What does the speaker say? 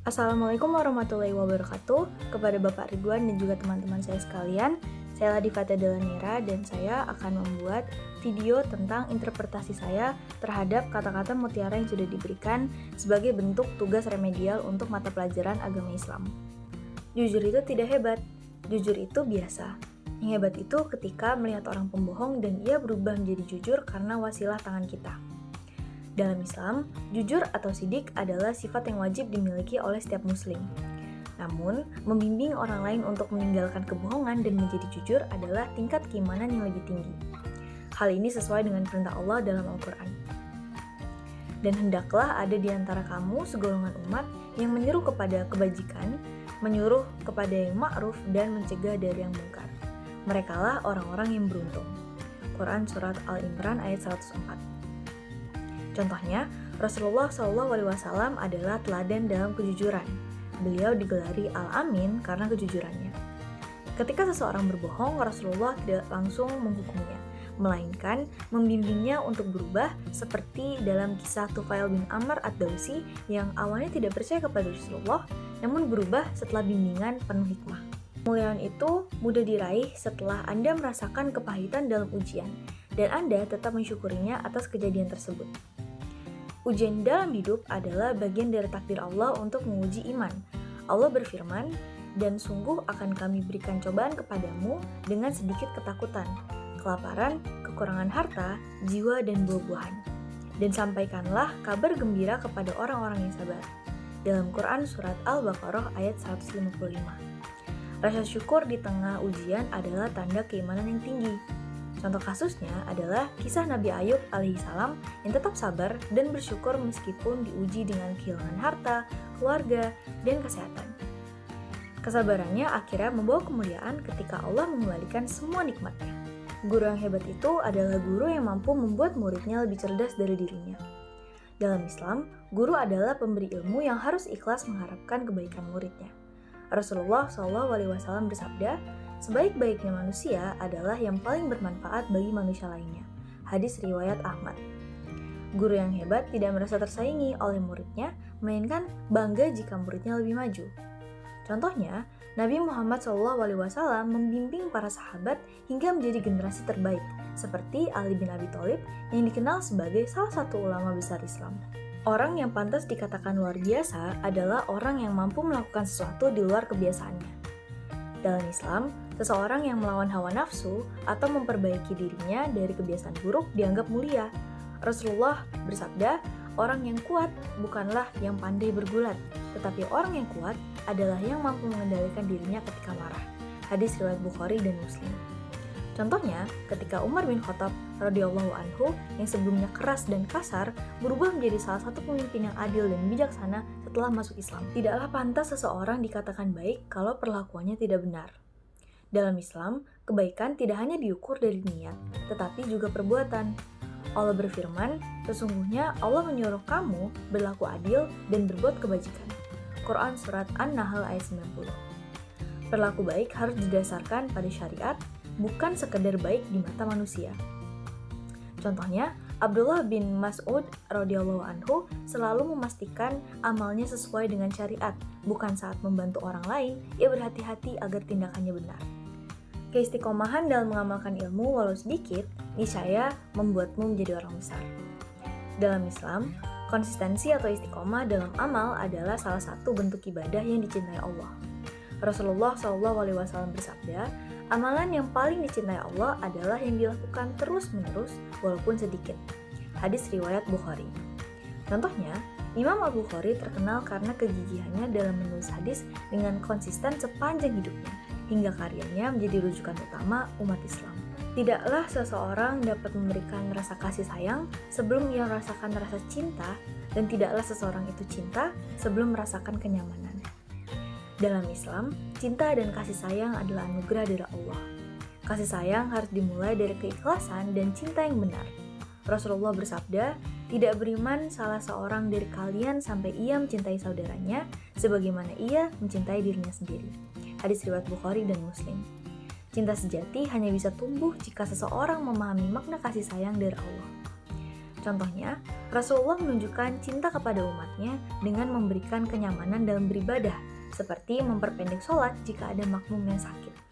Assalamualaikum warahmatullahi wabarakatuh. Kepada Bapak Ridwan dan juga teman-teman saya sekalian, saya Ladifata Delanira dan saya akan membuat video tentang interpretasi saya terhadap kata-kata mutiara yang sudah diberikan sebagai bentuk tugas remedial untuk mata pelajaran agama Islam. Jujur itu tidak hebat, jujur itu biasa. Yang hebat itu ketika melihat orang pembohong dan ia berubah menjadi jujur karena wasilah tangan kita. Dalam Islam, jujur atau sidik adalah sifat yang wajib dimiliki oleh setiap muslim. Namun, membimbing orang lain untuk meninggalkan kebohongan dan menjadi jujur adalah tingkat keimanan yang lebih tinggi. Hal ini sesuai dengan perintah Allah dalam Al-Quran. Dan hendaklah ada di antara kamu segolongan umat yang menyeru kepada kebajikan, menyuruh kepada yang ma'ruf dan mencegah dari yang mungkar. Merekalah orang-orang yang beruntung. Quran Surat Al-Imran ayat 104. Contohnya, Rasulullah SAW adalah teladan dalam kejujuran. Beliau digelari Al-Amin karena kejujurannya. Ketika seseorang berbohong, Rasulullah tidak langsung menghukumnya, melainkan membimbingnya untuk berubah seperti dalam kisah Tufail bin Amr ad-Dawsi yang awalnya tidak percaya kepada Rasulullah, namun berubah setelah bimbingan penuh hikmah. Kemuliaan itu mudah diraih setelah Anda merasakan kepahitan dalam ujian, dan Anda tetap mensyukurinya atas kejadian tersebut. Ujian dalam hidup adalah bagian dari takdir Allah untuk menguji iman. Allah berfirman, "Dan sungguh akan kami berikan cobaan kepadamu dengan sedikit ketakutan, kelaparan, kekurangan harta, jiwa, dan buah-buahan. Dan sampaikanlah kabar gembira kepada orang-orang yang sabar." Dalam Quran Surat Al-Baqarah ayat 155. Rasa syukur di tengah ujian adalah tanda keimanan yang tinggi. Contoh kasusnya adalah kisah Nabi Ayub alaihissalam yang tetap sabar dan bersyukur meskipun diuji dengan kehilangan harta, keluarga, dan kesehatan. Kesabarannya akhirnya membawa kemuliaan ketika Allah mengembalikan semua nikmatnya. Guru yang hebat itu adalah guru yang mampu membuat muridnya lebih cerdas dari dirinya. Dalam Islam, guru adalah pemberi ilmu yang harus ikhlas mengharapkan kebaikan muridnya. Rasulullah SAW bersabda, "Sebaik-baiknya manusia adalah yang paling bermanfaat bagi manusia lainnya." Hadis riwayat Ahmad. Guru yang hebat tidak merasa tersaingi oleh muridnya, melainkan bangga jika muridnya lebih maju. Contohnya, Nabi Muhammad SAW membimbing para sahabat hingga menjadi generasi terbaik, seperti Ali bin Abi Thalib yang dikenal sebagai salah satu ulama besar Islam. Orang yang pantas dikatakan luar biasa adalah orang yang mampu melakukan sesuatu di luar kebiasaannya. Dalam Islam, seseorang yang melawan hawa nafsu atau memperbaiki dirinya dari kebiasaan buruk dianggap mulia. Rasulullah bersabda, "Orang yang kuat bukanlah yang pandai bergulat, tetapi orang yang kuat adalah yang mampu mengendalikan dirinya ketika marah." Hadis riwayat Bukhari dan Muslim. Contohnya, ketika Umar bin Khattab radhiyallahu anhu yang sebelumnya keras dan kasar berubah menjadi salah satu pemimpin yang adil dan bijaksana setelah masuk Islam. Tidaklah pantas seseorang dikatakan baik kalau perlakuannya tidak benar. Dalam Islam, kebaikan tidak hanya diukur dari niat, tetapi juga perbuatan. Allah berfirman, "Sesungguhnya Allah menyuruh kamu berlaku adil dan berbuat kebajikan." Quran Surat An-Nahl ayat 90. Berlaku baik harus didasarkan pada syariat, bukan sekedar baik di mata manusia. Contohnya, Abdullah bin Mas'ud radhiyallahu anhu selalu memastikan amalnya sesuai dengan syariat, bukan saat membantu orang lain, ia berhati-hati agar tindakannya benar. Keistiqomahan dalam mengamalkan ilmu walau sedikit, niscaya membuatmu menjadi orang besar. Dalam Islam, konsistensi atau istiqomah dalam amal adalah salah satu bentuk ibadah yang dicintai Allah. Rasulullah SAW bersabda, "Amalan yang paling dicintai Allah adalah yang dilakukan terus-menerus walaupun sedikit." Hadis riwayat Bukhari. Contohnya, Imam Al-Bukhari terkenal karena kegigihannya dalam menulis hadis dengan konsisten sepanjang hidupnya, hingga karyanya menjadi rujukan utama umat Islam. Tidaklah seseorang dapat memberikan rasa kasih sayang sebelum ia merasakan rasa cinta, dan tidaklah seseorang itu cinta sebelum merasakan kenyamanan. Dalam Islam, cinta dan kasih sayang adalah anugerah dari Allah. Kasih sayang harus dimulai dari keikhlasan dan cinta yang benar. Rasulullah bersabda, "Tidak beriman salah seorang dari kalian sampai ia mencintai saudaranya sebagaimana ia mencintai dirinya sendiri." Hadis riwayat Bukhari dan Muslim. Cinta sejati hanya bisa tumbuh jika seseorang memahami makna kasih sayang dari Allah. Contohnya, Rasulullah menunjukkan cinta kepada umatnya dengan memberikan kenyamanan dalam beribadah, seperti memperpendek sholat jika ada makmum yang sakit.